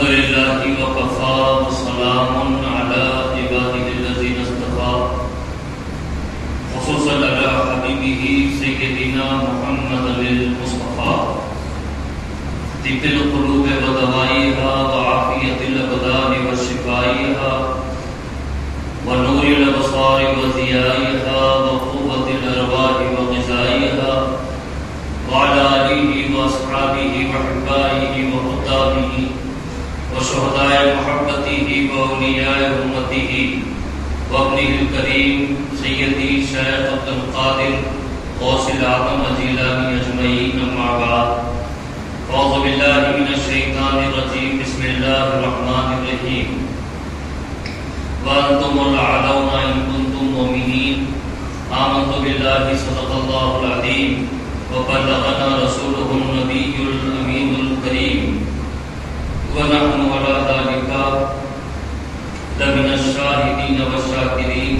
لله وكفى وسلام على عباده الذين اصطفى خصوصا على حبيبه سيدنا محمد المصطفى طب القلوب ودوائها وعافية الأبدان وشفائها ونور الأبصار وضيائها وقوة الأرواح وغذائها وعلى آله وأصحابه وأحبائه وخدامه وشهداء محبته وأولياء أمته وابنه الكريم سيدي شيخ عبد القادر غوث الأعظم الجيلاني أجمعين أما بعد أعوذ بالله من الشيطان الرجيم بسم الله الرحمن الرحيم وأنتم الأعلون إن كنتم مؤمنين آمنت بالله صدق الله العظيم وبلغنا رسوله النبي الأمين الكريم ونحن على ذلك لمن الشاهدين والشاكرين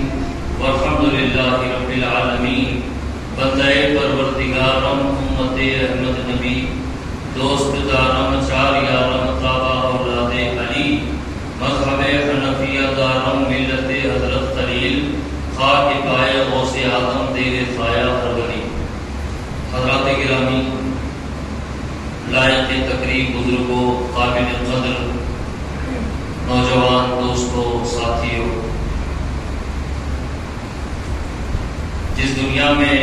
والحمد لله رب العالمین۔ بندہ پروردگارم امت احمد نبی دوست دارم چار یارم طابہ اولاد علی مذہب حنفیہ دارم ملت حضرت خلیل خاک پائے غوث اعظم دیر سایہ پروری۔ حضرات گرامی، لائق تقریب بزرگوں، قابل قدر نوجوان دوستوں، ساتھیوں، جس دنیا میں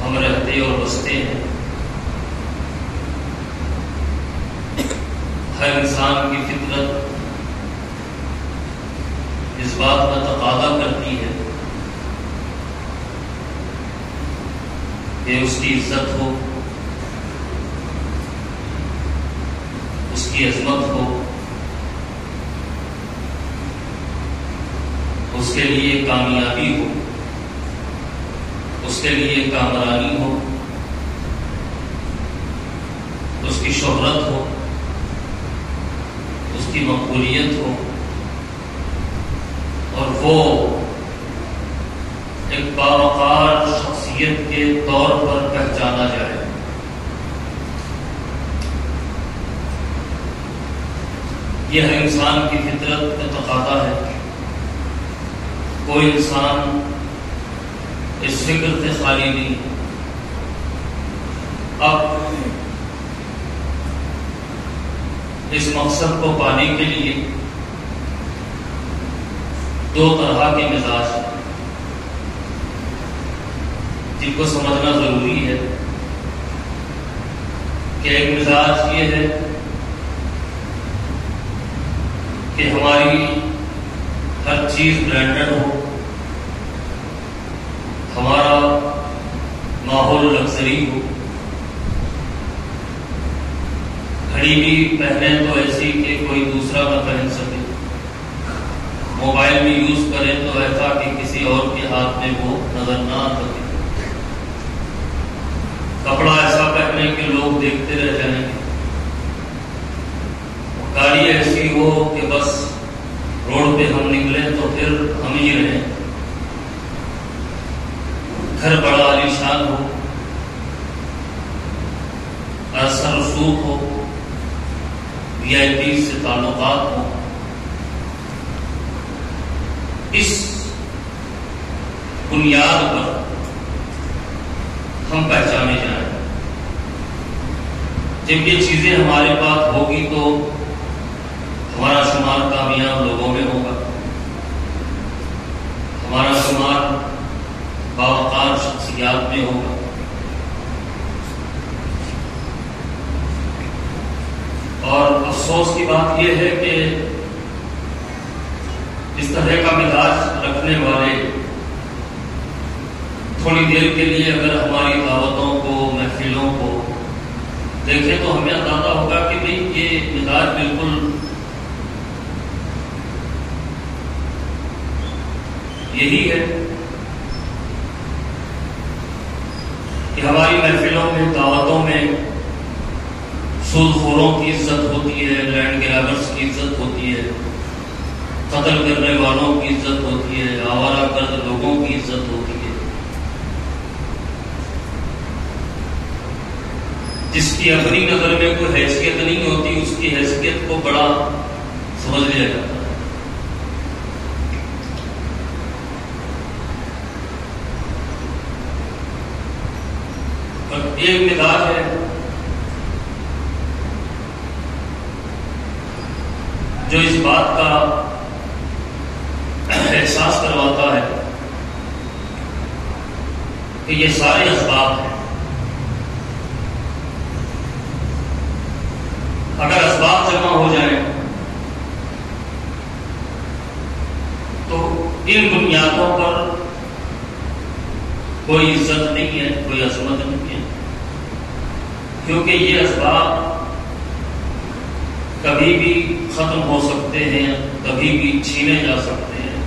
ہم رہتے اور بستے ہیں، ہر انسان کی فطرت اس بات کا تقاضا کرتی ہے کہ اس کی عزت ہو، اس کی عظمت ہو، اس کے لیے کامیابی ہو، اس کے لیے کامرانی ہو، اس کی شہرت ہو، اس کی مقبولیت ہو، اور وہ ایک باوقار شخصیت کے طور پر پہچانا جائے۔ یہ ہر انسان کی فطرت کا تقاضا ہے۔ کوئی انسان اس فکر سے خالی نہیں۔ اب اس مقصد کو پانے کے لیے دو طرح کے مزاج ہیں جن کو سمجھنا ضروری ہے کہ ایک مزاج یہ ہے کہ ہماری ہر چیز برانڈڈ ہو، ہمارا ماحول لگژری ہو، گھڑی بھی پہنے تو ایسی کہ کوئی دوسرا نہ پہن سکے، موبائل بھی یوز کریں تو ایسا کہ کسی اور کے ہاتھ میں وہ نظر نہ آ سکے، کپڑا ایسا پہنے کہ لوگ دیکھتے رہ جائیں گے، گاڑی ایسی ہو کہ بس روڈ پہ ہم نکلیں تو پھر ہم ہی رہیں، گھر بڑا عالیشان ہو، اثر رسوخ ہو، وی آئی پی سے تعلقات ہو، اس بنیاد پر ہم پہچانے جائیں۔ جب یہ چیزیں ہمارے پاس ہوگی تو ہمارا شمار کامیاب لوگوں میں ہوگا، ہمارا شمار باوقار شخصیات میں ہوگا۔ اور افسوس کی بات یہ ہے کہ اس طرح کا مزاج رکھنے والے تھوڑی دیر کے لیے اگر ہماری دعوتوں کو، محفلوں کو دیکھیں تو ہمیں اندازہ ہوگا کہ بھئی یہ مزاج بالکل یہی ہے کہ ہماری محفلوں میں، دعوتوں میں سود خوروں کی عزت ہوتی ہے، لینڈ گرابرز کی عزت ہوتی ہے، قتل کرنے والوں کی عزت ہوتی ہے، آوارہ گرد لوگوں کی عزت ہوتی ہے۔ جس کی اپنی نظر میں کوئی حیثیت نہیں ہوتی اس کی حیثیت کو بڑا سمجھ لیا جاتا ہے. اور ایک مزاج ہے جو اس بات کا احساس کرواتا ہے کہ یہ سارے اسباب ہیں. اگر اسباب جمع ہو جائیں تو ان بنیادوں پر کوئی عزت نہیں ہے، کوئی عظمت نہیں ہے، کیونکہ یہ اسباب کبھی بھی ختم ہو سکتے ہیں، کبھی بھی چھینے جا سکتے ہیں.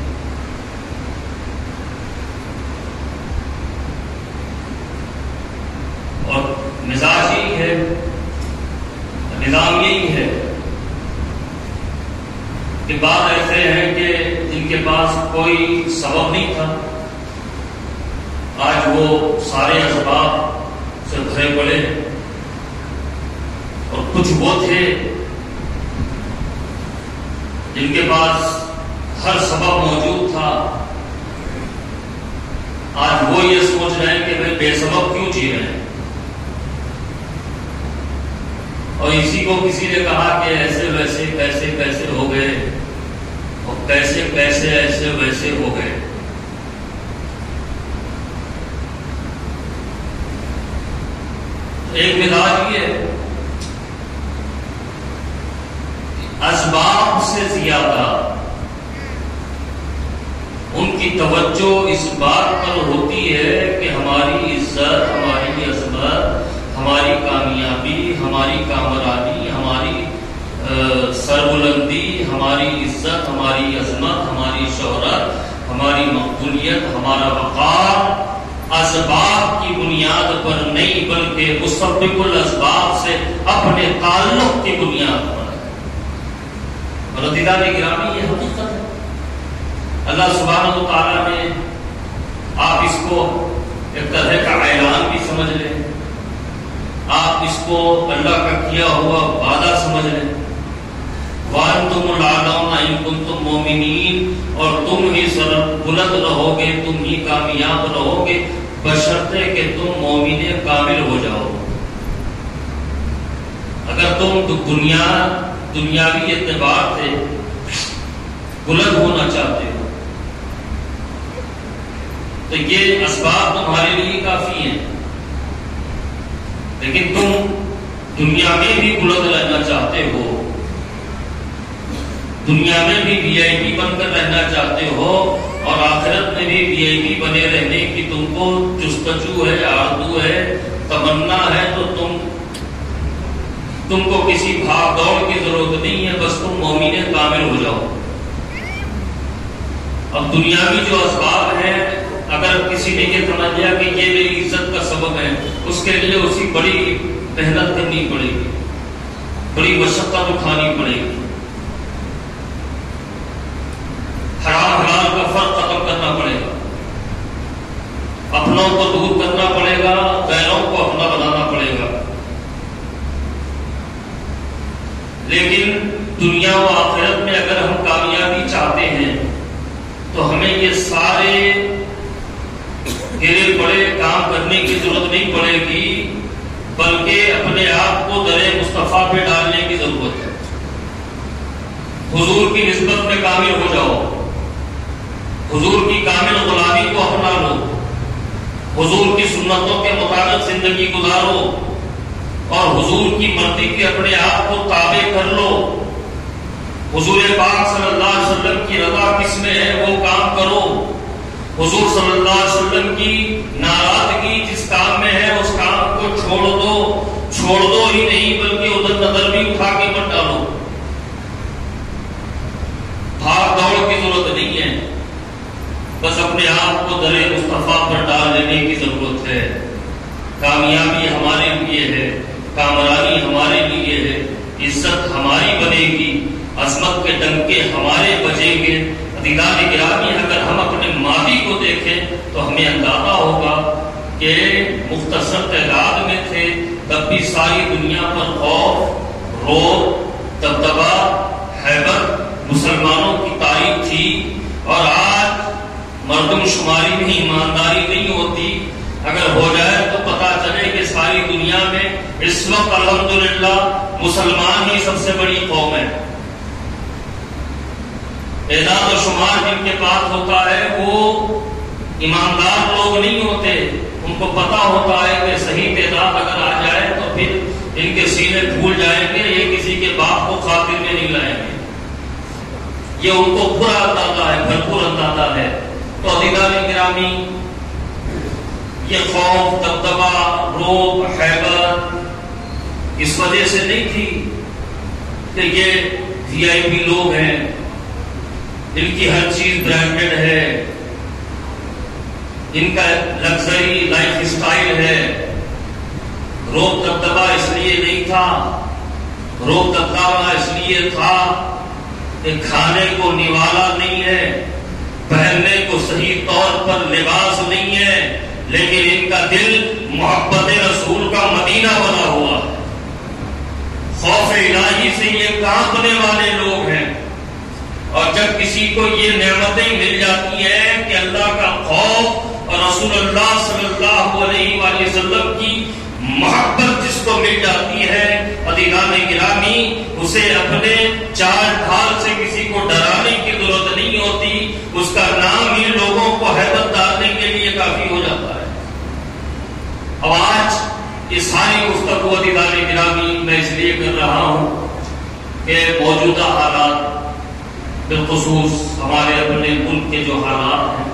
اور مزاج یہی ہے، نظام یہی ہے کہ بعض ایسے ہیں کہ جن کے پاس کوئی سبب نہیں تھا، آج وہ سارے اسباب سے بھرے پڑے ہیں. اور کچھ وہ تھے جن کے پاس ہر سبب موجود تھا، آج وہ یہ سوچ رہے ہیں کہ بھائی بے سبب کیوں جی رہے ہیں. اور اسی کو کسی نے کہا کہ ایسے ویسے کیسے کیسے ہو گئے، اور کیسے کیسے ایسے ویسے ہو گئے. ایک مزاج یہ ہے اسباب سے زیادہ ان کی توجہ اس بات پر ہوتی ہے کہ ہماری عزت، ہماری عظمت، ہماری کامیابی، ہماری کامرانی، ہماری سربلندی، ہماری عزت، ہماری عظمت، ہماری شہرت، ہماری مقبولیت، ہمارا وقار اسباب کی بنیاد پر نہیں بلکہ مسبب الاسباب سے اپنے تعلق کی بنیاد پر. اور عزیزان گرامی یہ حقیقت ہے. اللہ سبحانہ و تعالیٰ نے، آپ اس کو ایک طرح کا اعلان بھی سمجھ لیں، آپ اس کو اللہ کا کیا ہوا وعدہ سمجھ لیں. وَأَنْتُمُ الْأَعْلَوْنَ إِن كُنتُم مُؤْمِنِينَ، اور تم ہی سر بلند رہو گے، تم ہی کامیاب رہو گے بشرطے کہ تم مومن کامل ہو جاؤ. اگر تم دنیاوی اعتبار سے بلند ہونا چاہتے ہو تو یہ اسباب تمہارے لیے کافی ہیں. لیکن تم دنیا میں بھی بلند رہنا چاہتے ہو، دنیا میں بھی وی آئی پی بن کر رہنا چاہتے ہو، اور آخرت میں بھی وی آئی پی بنے رہنے کی تم کو جستجو ہے، آرزو ہے، تمنا ہے، تو تم کو کسی بھاگ دوڑ کی ضرورت نہیں ہے، بس تم مومن کامل ہو جاؤ. اب دنیاوی جو اسباب ہیں، اگر کسی نے یہ سمجھ لیا کہ یہ میری عزت کا سبب ہے، اس کے لیے اسی بڑی محنت کرنی پڑے گی، بڑی مشقت اٹھانی پڑے گی. حرام حلال کا فرق ختم کرنا پڑے گا، اپنوں کو دور کرنا پڑے گا، غیروں کو اپنا بنانا پڑے گا. لیکن دنیا و آخرت میں اگر ہم کامیابی چاہتے ہیں تو ہمیں یہ سارے گرے پڑے کام کرنے کی ضرورت نہیں پڑے گی، بلکہ اپنے آپ کو در مصطفیٰ پہ ڈالنے کی ضرورت ہے. حضور کی نسبت میں کامل ہو جاؤ، حضور کی کامل غلامی کو اپنا لو، حضور کی سنتوں کے مطابق زندگی گزارو، اور حضور کی مرضی کے اپنے آپ کو تابع کر لو. حضور پاک صلی اللہ علیہ وسلم کی رضا کس میں ہے وہ کام کرو. حضور صلی اللہ علیہ وسلم کی ناراضگی جس کام میں ہے اس کام کو چھوڑ دو ہی نہیں بلکہ ادھر نظر بھی اٹھا کے مت ڈالو. بھاگ دوڑ کی ضرورت نہیں ہے، بس اپنے آپ کو در مصطفیٰ پر ڈال دینے کی ضرورت ہے. کامیابی ہمارے لیے ہے، کامرانی ہمارے لیے ہے، عزت ہماری بنے گی، عظمت کے ڈنکے ہمارے بجیں گے. عزیزان گرامی، اگر ہم اپنے ماضی کو دیکھیں تو ہمیں اندازہ ہوگا کہ مختصر تعداد میں تھے تب بھی ساری دنیا پر خوف، روب، دبدبا، ہیبت مسلمانوں کی تاریخ تھی. اور آج مردم شماری میں ایمانداری نہیں ہوتی. اگر ہو جائے تو پتا چلے کہ ساری دنیا میں اس وقت الحمدللہ مسلمان ہی سب سے بڑی قوم ہے. اعداد و شمار جن کے پاس ہوتا ہے وہ ایماندار لوگ نہیں ہوتے. ان کو پتا ہوتا ہے کہ صحیح تعداد اگر آ جائے تو پھر ان کے سینے پھول جائیں گے، یہ کسی کے باپ کو خاطر میں نہیں لائیں گے. یہ ان کو برا اندازہ ہے، بھرپور اندازہ ہے. تو عزیزان گرامی، یہ خوف، دبدبا، روب، ہیبت اس وجہ سے نہیں تھی کہ یہ VIP لوگ ہیں، ان کی ہر چیز برانڈڈ ہے، ان کا لگژری لائف اسٹائل ہے. روب دبدبا اس لیے نہیں تھا. روب دبدبا اس لیے تھا کہ کھانے کو نوالا نہیں ہے، پہننے کو صحیح طور پر لباس نہیں ہے، لیکن ان کا دل محبت رسول کا مدینہ بنا ہوا ہے. خوف الہی سے یہ کانپنے والے لوگ ہیں. اور جب کسی کو یہ نعمتیں مل جاتی ہیں کہ اللہ کا خوف اور رسول اللہ صلی اللہ علیہ وآلہ وسلم کی محبت جس کو مل جاتی ہے، عزیزان گرامی، اسے اپنے چال ڈھال سے کسی کو ڈرانے کی ضرورت نہیں ہوتی. اس کا نام ہی لوگوں کو ہیبت ڈالنے کے لیے کافی ہو جاتا ہے. اب آج یہ ساری گفتگو عزیزان گرامی میں اس لیے کر رہا ہوں کہ موجودہ حالات، بالخصوص ہمارے اپنے ملک کے جو حالات ہیں،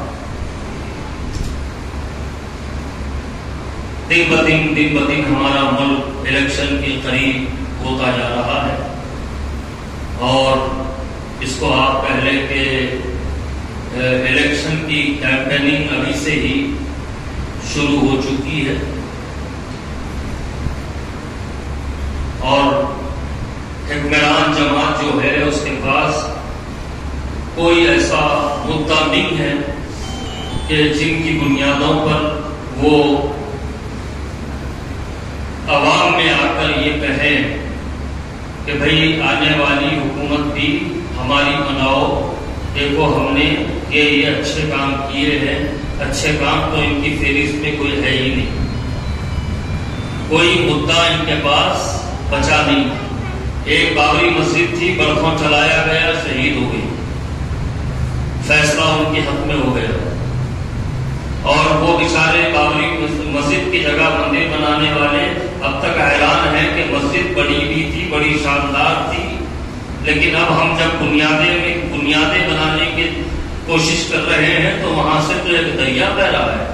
دن بدن ہمارا ملک الیکشن کے قریب ہوتا جا رہا ہے. اور اس کو آپ پہلے کے الیکشن کی کیمپیننگ ابھی سے ہی شروع ہو چکی ہے. اور حکمران جماعت جو ہے اس کے پاس کوئی ایسا مدعا نہیں ہے کہ جن کی بنیادوں پر وہ عوام میں آ کر یہ کہیں کہ بھئی آنے والی حکومت بھی ہماری بناؤ، دیکھو ہم نے یہ اچھے کام کیے ہیں. اچھے کام تو ان کی فہرست میں کوئی ہے ہی نہیں. کوئی مدعا ان کے پاس بچا نہیں. ایک بابری مسجد تھی، برسوں چلایا گیا، شہید ہو گئی، فیصلہ ان کے حق میں ہو گیا. اور وہ بیچارے بابری مسجد کی جگہ مندر بنانے والے اب تک حیران ہیں کہ مسجد بڑی بھی تھی، بڑی شاندار تھی، لیکن اب ہم جب بنیادیں بنانے کی کوشش کر رہے ہیں تو وہاں سے تو ایک دریا بہ رہا ہے.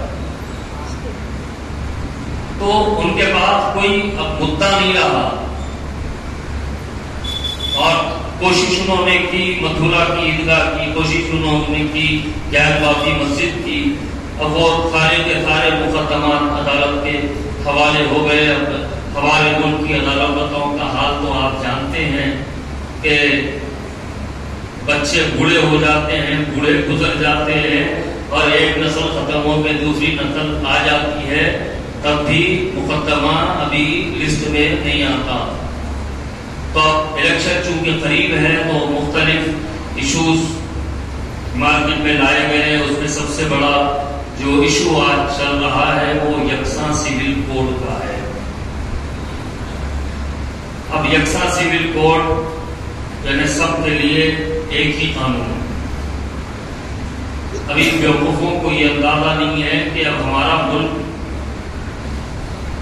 تو ان کے پاس کوئی اب مدعا نہیں رہا. اور کوشش انہوں نے کی متھرا کی عیدگاہ کی، کوشش انہوں نے کی جیت باقی مسجد کی. اب وہ سارے کے سارے مقدمات عدالت کے حوالے ہو گئے. اب ہمارے ملک کی عدالتوں کا حال تو آپ جانتے ہیں کہ بچے بوڑھے ہو جاتے ہیں، بوڑھے گزر جاتے ہیں، اور ایک نسل ختم ہو کے دوسری نسل آ جاتی ہے، تب بھی مقدمہ ابھی لسٹ میں نہیں آتا. تو الیکشن چونکہ قریب ہے تو مختلف ایشوز مارکیٹ میں لائے گئے ہیں. اس میں سب سے بڑا جو ایشو آج چل رہا ہے وہ یکساں سول کوڈ کا ہے. اب یکساں سول کوڈ یعنی سب کے لیے ایک ہی قانون. ابھی بیوقوفوں کو یہ اندازہ نہیں ہے کہ اب ہمارا ملک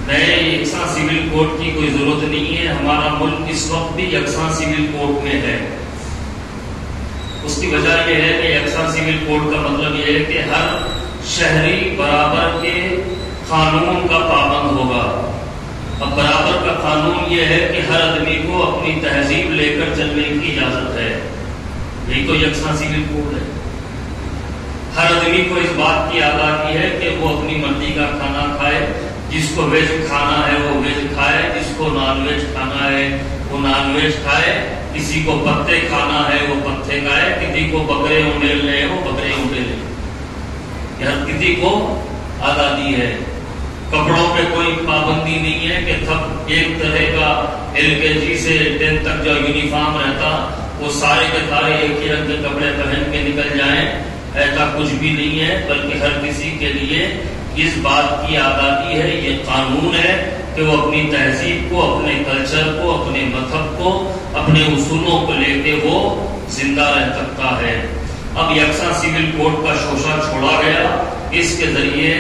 نئے یکساں سول کوڈ کی کوئی ضرورت نہیں ہے. ہمارا ملک اس وقت بھی یکساں سول کوڈ میں ہے. اس کی وجہ یہ ہے کہ یکساں سول کوڈ کا مطلب یہ ہے کہ ہر شہری برابر کے قانون کا پابند ہوگا. اب برابر کا قانون یہ ہے کہ ہر آدمی کو اپنی تہذیب لے کر چلنے کی اجازت ہے. یہی تو یکساں سول کوڈ ہے. ہر آدمی کو اس بات کی آزادی ہے کہ وہ اپنی مرضی کا کھانا کھائے. جس کو ویج کھانا ہے وہ ویج کھائے، جس کو نان ویج کھانا ہے وہ نان ویج کھائے، کسی کو پتے کھانا ہے وہ پتے کھائے، کسی کو بکرے انڈیلنے ہیں وہ بکرے انڈیلے. ہر کسی کو آزادی ہے. کپڑوں پہ کوئی پابندی نہیں ہے کہ سب ایک طرح کا LKG سے 10 تک جو یونیفارم رہتا وہ سارے کے سارے ایک ہی رنگ کے کپڑے پہن کے نکل جائیں، ایسا کچھ بھی نہیں ہے، بلکہ ہر کسی کے لیے اس بات کی آزادی ہے، یہ قانون ہے کہ وہ اپنی تہذیب کو، اپنے کلچر کو، اپنے مذہب کو، اپنے اصولوں کو لے کے وہ زندہ رہ سکتا ہے۔ اب یکساں سول کوڈ کا شوشہ چھوڑا گیا، اس کے ذریعے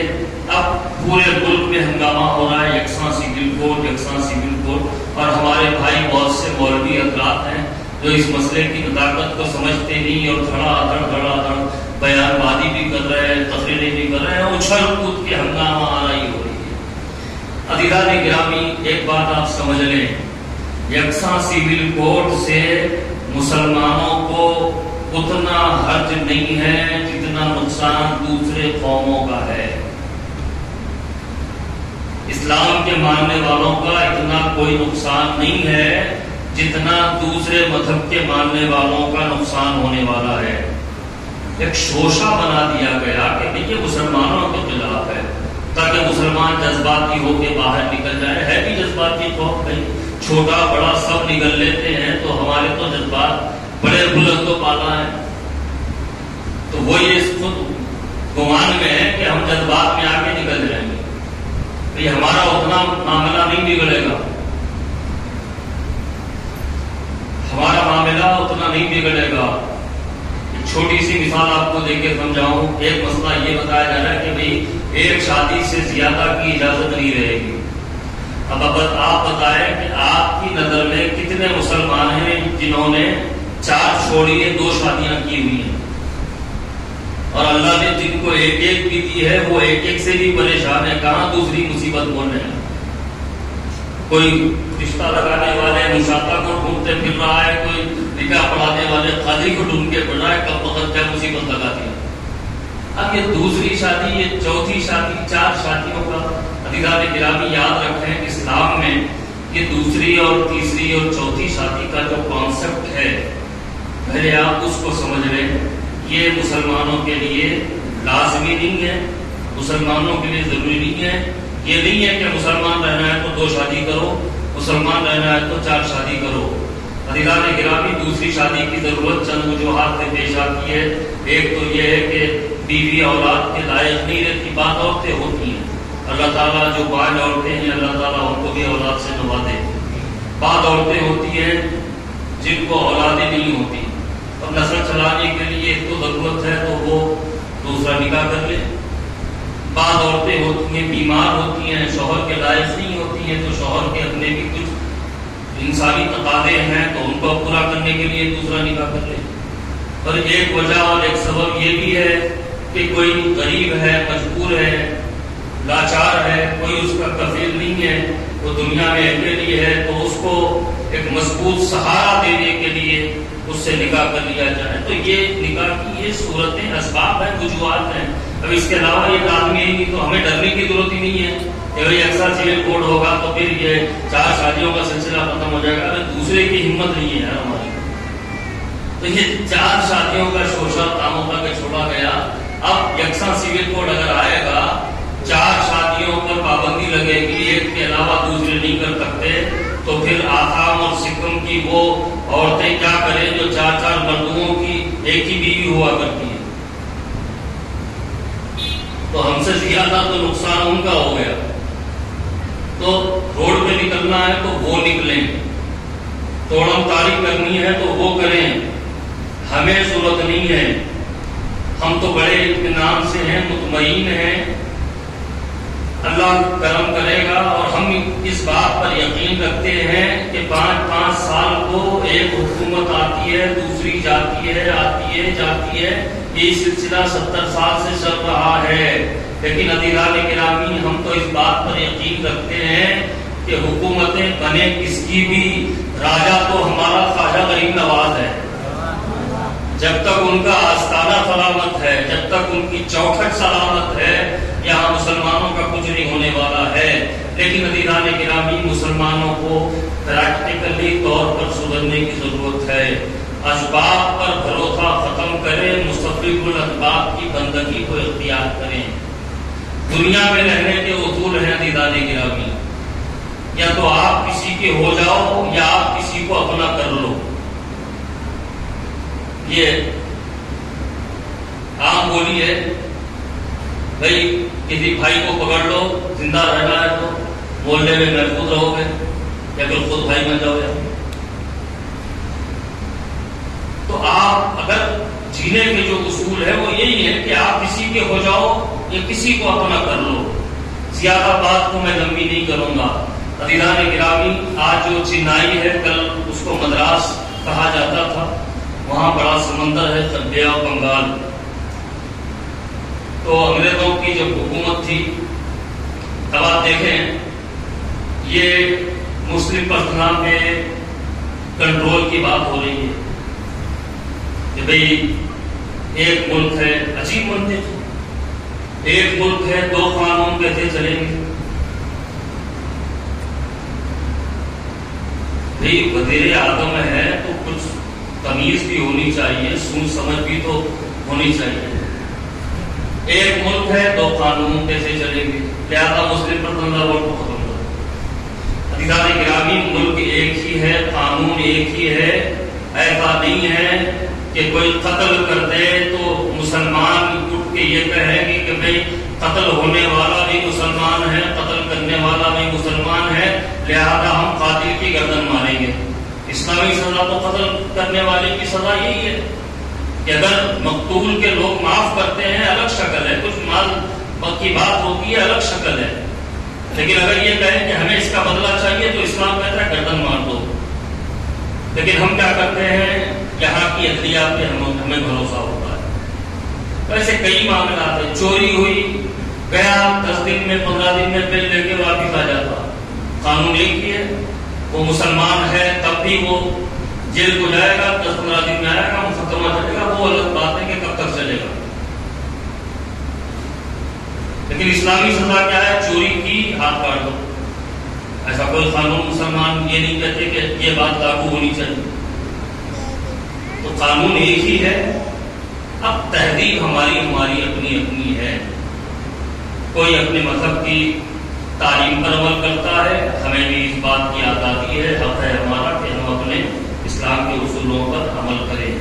اب پورے ملک میں ہنگامہ ہو رہا ہے، یکساں سول کوڈ، یکساں سول کوڈ، اور ہمارے بھائی بہت سے مولوی حضرات ہیں جو اس مسئلے کی نزاکت کو سمجھتے نہیں اور دھڑا دھڑ بیان بازی بھی کر رہے ہیں، تقریریں بھی کر رہے ہیں، اچھل کود کے ہنگامہ آرائی ہو رہی ہے۔ عزیزان گرامی، ایک بات آپ سمجھ لیں، یکساں سول کوڈ سے مسلمانوں کو اتنا حرج نہیں ہے جتنا نقصان دوسرے قوموں کا ہے۔ اسلام کے ماننے والوں کا اتنا کوئی نقصان نہیں ہے جتنا دوسرے مذہب کے ماننے والوں کا نقصان ہونے والا ہے۔ ایک شوشہ بنا دیا گیا کہ یہ مسلمانوں کے خلاف ہے تاکہ مسلمان جذباتی ہو کے باہر نکل جائے۔ ہے بھی جذباتی قوم، بھائی چھوٹا بڑا سب نکل لیتے ہیں، تو ہمارے تو جذبات بڑے بلند و بالا ہیں، تو وہ یہ خود گمان میں ہے کہ ہم جذبات میں آ کے نکل جائیں گے، یہ ہمارا اتنا معاملہ نہیں بگڑے گا، ہمارا معاملہ اتنا نہیں بگڑے گا۔ ایک چھوٹی سی مثال آپ کو دے کے سمجھاؤں، ایک مسئلہ یہ بتایا جا رہا ہے کہ بھئی ایک شادی سے زیادہ کی اجازت نہیں رہے گی۔ اب آپ بتائیں کہ آپ کی نظر میں کتنے مسلمان ہیں جنہوں نے 4 چھوڑیے 2 شادیاں کی ہوئی ہیں، اور اللہ نے جن کو ایک ایک بھی دی ہے وہ ایک ایک سے بھی پریشان ہے، کہاں دوسری مصیبت بول رہے ہیں۔ کوئی رشتہ لگانے والے نشاطہ کو ڈھونڈتے پھر رہا ہے، کوئی نکاح پڑھانے والے قاضی کو ڈھونڈ کے پڑھ رہا ہے، کب وقت کیا مصیبت لگا دیا۔ اب یہ دوسری شادی، یہ چوتھی شادی، 4 شادیوں کا عزیزان گرامی یاد رکھیں، اسلام میں یہ دوسری اور تیسری اور چوتھی شادی کا جو کانسیپٹ ہے، پہلے آپ اس کو سمجھ لیں۔ یہ مسلمانوں کے لیے لازمی نہیں ہے، مسلمانوں کے لیے ضروری نہیں ہے۔ یہ نہیں ہے کہ مسلمان رہنا ہے تو 2 شادی کرو، مسلمان رہنا ہے تو 4 شادی کرو۔ عزیزان گرامی، دوسری شادی کی ضرورت چند وجوہات سے پیش آتی ہے۔ ایک تو یہ ہے کہ بیوی اولاد کے لائق نہیں رہتی، بعض عورتیں ہوتی ہیں، اللہ تعالیٰ جو بعض عورتیں ہیں اللہ تعالیٰ ان کو بھی اولاد سے نوازے۔ بعض عورتیں ہوتی ہیں جن کو اولادیں نہیں ہوتی، اور نسل چلانے کے لیے ایک تو ضرورت ہے تو وہ دوسرا نکاح کر لے۔ بعض عورتیں ہوتی ہیں بیمار ہوتی ہیں، شوہر کے لائق نہیں ہوتی ہیں، تو شوہر کے اپنے بھی کچھ انسانی تقاضے ہیں تو ان کو پورا کرنے کے لیے دوسرا نکاح کر لے۔ اور ایک وجہ اور ایک سبب یہ بھی ہے کہ کوئی غریب ہے، مجبور ہے، لاچار ہے، کوئی اس کا کفیل نہیں ہے، وہ دنیا میں اکیلی ہے، تو اس کو ایک مضبوط سہارا دینے کے لیے اس سے نکاح کر لیا جائے۔ تو یہ نکاح کی یہ صورتیں اسباب ہیں، وجوہات ہیں۔ اب اس کے علاوہ یہ لازمی نہیں، تو ہمیں ڈرنے کی ضرورت ہی نہیں ہے کہ بھائی یکساں سول کوڈ ہوگا تو پھر یہ 4 شادیوں کا سلسلہ ختم ہو جائے گا۔ دوسرے کی ہمت نہیں ہے یار ہماری۔ تو یہ 4 شادیوں کا شوشہ کاموں کا کہ چھوڑا گیا۔ اب یکساں سول کوڈ اگر آئے گا، 4 شادیوں پر پابندی لگے گی، ایک کے علاوہ دوسرے نہیں کر سکتے، تو پھر آسام اور سکم کی وہ عورتیں کیا کریں جو 4 مردوں کی ایک ہی بیوی ہوا کرتی ہیں؟ تو ہم سے زیادہ تو نقصان ان کا ہو گیا۔ تو روڈ پہ نکلنا ہے تو وہ نکلیں، توڑم تاری کرنی ہے تو وہ کریں، ہمیں ضرورت نہیں ہے۔ ہم تو بڑے اطمینان سے ہیں، مطمئن ہیں، اللہ کرم کرے گا، اور ہم اس بات پر یقین رکھتے ہیں کہ 5 سال کو ایک حکومت آتی ہے، دوسری جاتی ہے، آتی ہے، جاتی ہے، یہ سلسلہ 70 سال سے چل رہا ہے۔ لیکن عزیزان گرامی، ہم تو اس بات پر یقین رکھتے ہیں کہ حکومتیں بنے کس کی بھی، راجا تو ہمارا خواجہ غریب نواز ہے۔ جب تک ان کا آستانہ سلامت ہے، جب تک ان کی چوکھٹ سلامت ہے، یہاں مسلمانوں کا کچھ نہیں ہونے والا ہے۔ لیکن عزیزان گرامی، مسلمانوں کو پریکٹیکلی طور پر سدھرنے کی ضرورت ہے۔ اسباب پر بھروسہ ختم کریں، مسبب الاسباب کی بندگی کو اختیار کریں۔ دنیا میں رہنے کے اصول ہیں عزیزان گرامی، یا تو آپ کسی کے ہو جاؤ یا آپ کسی کو اپنا کر لو. یہ عام بولی ہے، بھائی کسی بھائی کو پکڑ لو، زندہ رہنا ہے تو محلے میں محفوظ رہو گے، یا پھر خود بھائی بن جاؤ. تو آپ اگر جینے کے جو اصول ہے وہ یہی ہے کہ آپ کسی کے ہو جاؤ یا کسی کو اپنا کر لو. زیادہ بات کو میں لمبی نہیں کروں گا. عزیزان گرامی، آج جو چنائی ہے کل اس کو مدراس کہا جاتا تھا، وہاں بڑا سمندر ہے، بے آف بنگال. تو انگریزوں کی جب حکومت تھی، اب آپ دیکھیں یہ مسلم پرسنل میں کنٹرول کی بات ہو رہی ہے کہ بھئی ایک ملک ہے، عجیب منطق، ایک ملک ہے دو قانون کیسے چلیں گے؟ بھئی وزیر اعظم ہے تو کچھ تمیز بھی ہونی چاہیے، سوچ سمجھ بھی تو ہونی چاہیے. ایک ملک ہے دو قانون کیسے چلیں گے؟ لہذا مسلم پرسنل ووٹ کو ختم کرو. عزیزان گرامی، ملک ایک ہی ہے، قانون ایک ہی ہے. ایسا نہیں ہے کہ کوئی قتل کر دے تو مسلمان اٹھ کے یہ کہے گی کہ بھئی قتل ہونے والا بھی مسلمان ہے، قتل کرنے والا بھی مسلمان ہے، لہذا ہم قاتل کی گردن ماریں گے. اسلامی سزا تو قتل کرنے والے کی سزا یہی ہے کہ اگر مقتول کے لوگ معاف کرتے ہیں الگ شکل ہے، کچھ مال کی بات ہوتی ہے الگ شکل ہے، لیکن اگر یہ کہیں کہ ہمیں اس کا بدلہ چاہیے تو اسلام کہتا ہے گردن مار دو. لیکن ہم کیا کرتے ہیں، یہاں کی عدلیہ پہ ہمیں بھروسہ ہوتا ہے. ویسے کئی معاملات ہیں، چوری ہوئی، گیا 10 دن میں 15 دن میں بل لے کے واپس آ جاتا، قانون ایک ہی ہے. وہ مسلمان ہے تب بھی وہ جیل کو جائے گا، 10-15 دن میں آئے گا، مقدمہ چلے گا، وہ الگ بات ہے کہ کب تک چلے گا. لیکن اسلامی سزا کیا ہے؟ چوری کی ہاتھ کاٹ دو. ایسا کوئی قانون مسلمان یہ نہیں کہتے کہ یہ بات لاگو ہونی چاہیے. تو قانون ایک ہی ہے. اب تہذیب ہماری اپنی اپنی ہے. کوئی اپنے مذہب کی تعلیم پر عمل کرتا ہے، ہمیں بھی اس بات کی آزادی ہے، حق ہے ہمارا کہ ہم اپنے اسلام کے اصولوں پر عمل کریں.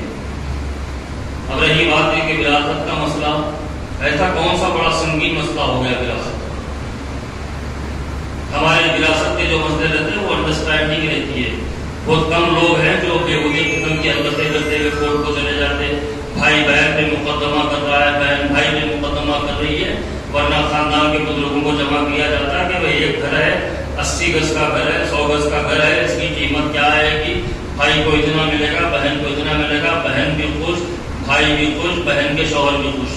اب رہی بات ہے کہ وراثت کا مسئلہ، ایسا کون سا بڑا سنگین مسئلہ ہو گیا وراثت؟ ہمارے وراثت کے جو مسئلے رہتے ہیں وہ انڈرسٹینڈنگ رہتی ہے. بہت کم لوگ ہیں جو بےہودی قسم کی حرکتیں کرتے ہوئے کورٹ کو چلے جاتے ہیں. بھائی بہن پہ مقدمہ کر رہا ہے، بہن بھائی پہ مقدمہ کر رہی ہے، ورنہ خاندان کے بزرگوں کو جمع کیا جاتا ہے کہ بھائی ایک گھر ہے، 80 گز کا گھر ہے، 100 گز کا گھر ہے، اس کی قیمت کیا ہے کہ بھائی کو اتنا ملے گا، بہن کو اتنا ملے گا. بہن بھی خوش، بھائی بھی خوش، بہن کے شوہر بھی خوش.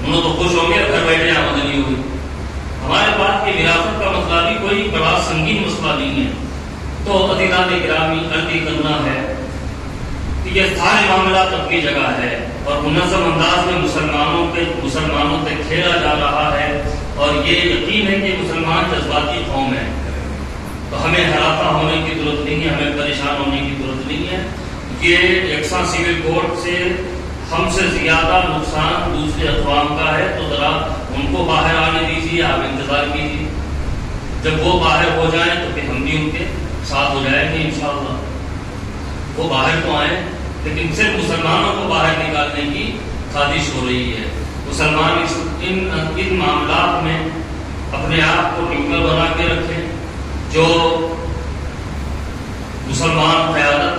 انہوں تو خوش ہوں گے، گھر بیٹھے آمدنی ہوگی. ہمارے پاس کی وراثت کا مسئلہ بھی کوئی بڑا سنگین مسئلہ نہیں ہے. تو عزیزان گرامی، عرض کرنا ہے کہ یہ سارے معاملات اپنی جگہ ہے اور منظم انداز میں مسلمانوں سے کھیلا جا رہا ہے. اور یہ یقین ہے کہ مسلمان جذباتی قوم ہے، تو ہمیں ہراتا ہونے کی ضرورت نہیں ہے، ہمیں پریشان ہونے کی ضرورت نہیں ہے. یہ یکساں سول کوڈ سے ہم سے زیادہ نقصان دوسرے اقوام کا ہے، تو ذرا ان کو باہر آنے دیجیے، آپ انتظار کیجیے. جب وہ باہر ہو جائیں تو پھر ہم بھی ان کے ساتھ ہو جائیں گے انشاءاللہ. وہ باہر تو آئیں، لیکن صرف مسلمانوں کو باہر نکالنے کی سازش ہو رہی ہے. مسلمان ان معاملات میں اپنے آپ کو نیوٹرل بنا کے رکھیں. جو مسلمان قیادت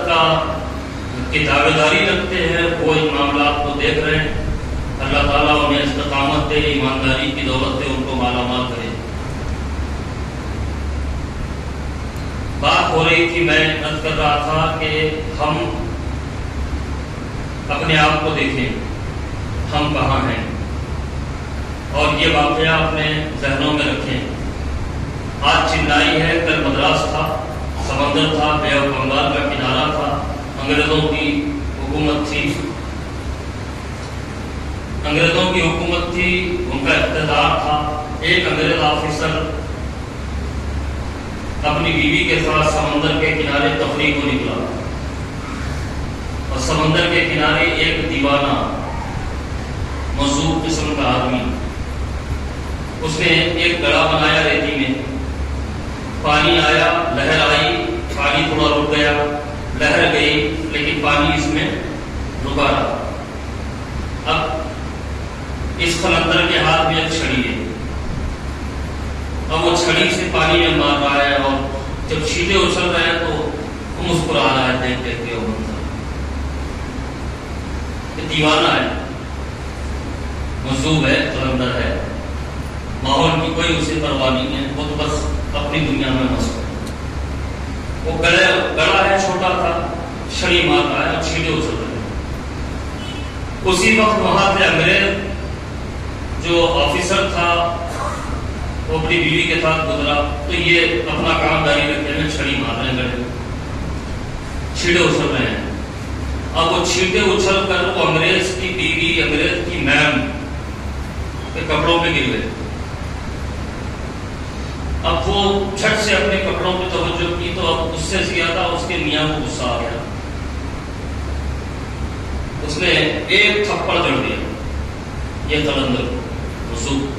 کی دعوے داری رکھتے ہیں وہ ان معاملات کو دیکھ رہے ہیں. اللہ تعالیٰ انہیں استقامت دے، ایمانداری کی دولت دے، ان کو مالا مال کرے. بات ہو رہی تھی، میں عرض کر رہا تھا کہ ہم اپنے آپ کو دیکھیں، ہم کہاں ہیں، اور یہ واقعہ اپنے ذہنوں میں رکھیں. آج چنائی ہے، کل مدراس تھا، سمندر تھا، بے آف بنگال کا کنارہ تھا، انگریزوں کی حکومت تھی، ان کا اقتدار تھا. ایک انگریز آفیسر اپنی بیوی کے ساتھ سمندر کے کنارے تفریح کو نکلا، اور سمندر کے کنارے ایک دیوانہ مذہوب قسم کا آدمی اس نے ایک گڑھا بنایا ریتی میں، پانی آیا، لہر آئی، پانی تھوڑا رک گیا، لہر گئی، لیکن پانی اس میں رکا رہا۔ اب اس قلندر کے ہاتھ میں ایک چھڑی ہے، اب وہ چھڑی سے پانی میں مار رہا ہے، اور جب چھینٹے اچھل رہے ہیں تو وہ مسکرا رہا ہے دیکھ دیکھ کے وہ منظر۔ یہ دیوانہ ہے، مجذوب ہے، قلندر ہے، ماحول کی کوئی اسے پرواہ نہیں ہے، وہ تو بس اپنی دنیا میں مست ہے۔ وہ گڑا ہے، چھوٹا تھا، چھڑی مار رہا ہے اور چھینٹے اچھل رہے ہیں۔ اسی وقت وہاں سے انگریز جو آفیسر تھا وہ اپنی بیوی کے ساتھ گزرا، تو یہ اپنا کام جاری رکھے ہیں، چھڑی مار رہے ہیں گڑے، چھینٹے اچھل رہے ہیں۔ اب وہ چھینٹے اچھل کر وہ انگریز کی بیوی، انگریز کی میم کے کپڑوں پہ گر گئے۔ اب وہ جھٹ سے اپنے کپڑوں پہ توجہ کی تو اب اس سے زیادہ اس کے میاں کو غصہ آ گیا، اس نے ایک تھپڑ جڑ دیا یہ قلندر مسعود۔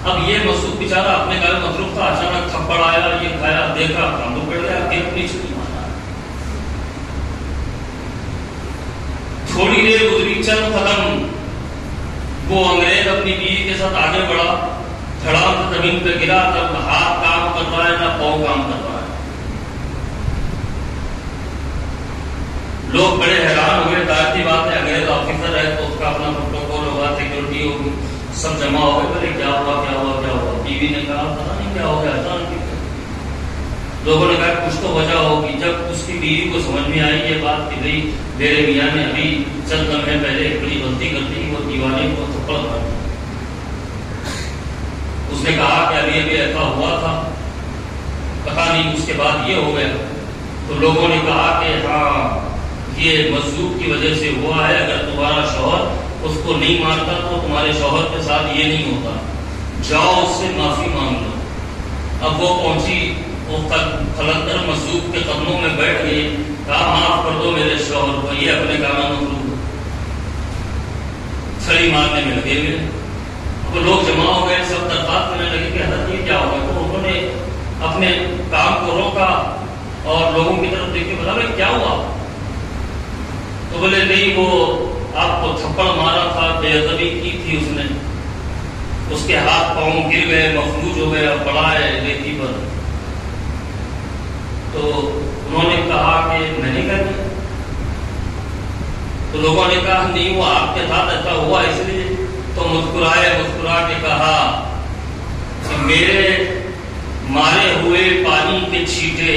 اب یہ مسعود بیچارہ اپنے گھر میں مصروف تھا، اچانک تھپڑ آیا، یہ کھایا، دیکھا، کام پڑ گیا، اپنی چھری مارا۔ تھوڑی دیر گزری، چند قدم، وہ انگریز اپنی بیوی کے ساتھ آگے بڑھا، دھڑام سے زمین پہ گرا، تب نہ ہاتھ کام کر رہا ہے نہ پاؤں کام کر رہا ہے۔ لوگ بڑے حیران ہوئے، ظاہر سی بات ہے انگریز آفیسر ہے تو اس کا اپنا پروٹوکول ہوگا، سیکورٹی ہوگی، سب جمع ہو گئے، بولے کیا ہوا کیا ہوا کیا ہوا۔ بیوی نے کہا پتا نہیں کیا ہو گیا، اچانک لوگوں نے کہا کچھ تو وجہ ہوگی۔ جب اس کی بیوی کو سمجھ میں آئی یہ بات کہ بھئی میرے میاں نے ابھی چند لمحے پہلے ایک بڑی غلطی کر دی، وہ دیوانے کو تھپڑ مار دیا۔ اس نے کہا کہ ابھی ابھی ایسا ہوا تھا، پتا نہیں اس کے بعد یہ ہو گیا۔ تو لوگوں نے کہا کہ ہاں یہ مجذوب کی وجہ سے ہوا ہے، اگر تمہارا شوہر اس کو نہیں مارتا تو تمہارے شوہر کے ساتھ یہ نہیں ہوتا، جاؤ اس سے معافی مانگ لو۔ اب وہ پہنچی، وہ قلندر مجذوب کے قدموں میں بیٹھ گئی، کہا معاف کر دو میرے شوہر کو، یہ اپنے کام میں مصروف، چھڑی مارنے میں لگے ہوئے۔ تو لوگ جمع ہو گئے، سب درخواست کرنے لگے کہ حضرت یہ کیا ہوا۔ تو انہوں نے اپنے کام کو روکا اور لوگوں کی طرف دیکھ کے بولا بھائی کیا ہوا۔ تو بولے نہیں وہ آپ کو تھپڑ مارا تھا، بے ادبی کی تھی اس نے، اس کے ہاتھ پاؤں گر گئے، مفلوج ہو گیا، پڑا ہے ریتی پر۔ تو انہوں نے کہا کہ میں نے کر دیا۔ تو لوگوں نے کہا نہیں وہ آپ کے ساتھ ایسا ہوا اس لیے۔ تو مسکرا کے کہا کہ میرے مارے ہوئے پانی کے چھینٹے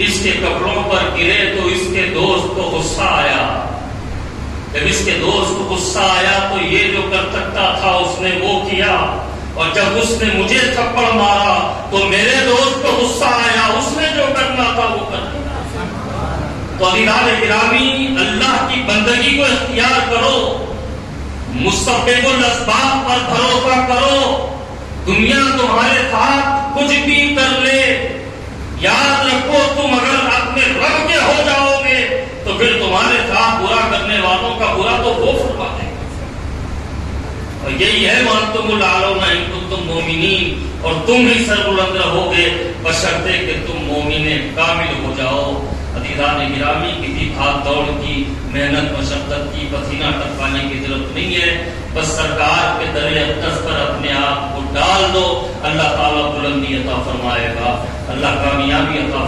اس کے کپڑوں پر گرے تو اس کے دوست کو غصہ آیا، جب اس کے دوست کو غصہ آیا تو یہ جو کر سکتا تھا اس نے وہ کیا، اور جب اس نے مجھے تھپڑ مارا تو میرے دوست کو غصہ آیا، اس نے جو کرنا تھا وہ کر دیا۔ تو عزیزان گرامی، اللہ کی بندگی کو اختیار کرو، مسبب الاسباب پر بھروسہ کرو۔ دنیا تمہارے ساتھ کچھ بھی کر لے، یاد رکھو تم اگر اپنے رب کے ہو جاؤ گے تو پھر تمہارے ساتھ برا کرنے والوں کا برا تو وہ فرما دے گا۔ اور یہی ہے وَأَنْتُمُ الْأَعْلَوْنَ إِن كُنتُم مُؤْمِنِينَ، اور تم ہی سربلند رہو گے بشرطے کہ تم مومن کامل ہو جاؤ۔ عزیزان گرامی، کسی بھاگ دوڑ کی، محنت مشقت کی، پسینہ ٹپکانے کی ضرورت نہیں ہے، بس سرکار کے در اقدس پر اپنے آپ کو ڈال دو، اللہ تعالیٰ بلندی عطا فرمائے گا، اللہ کامیابی عطا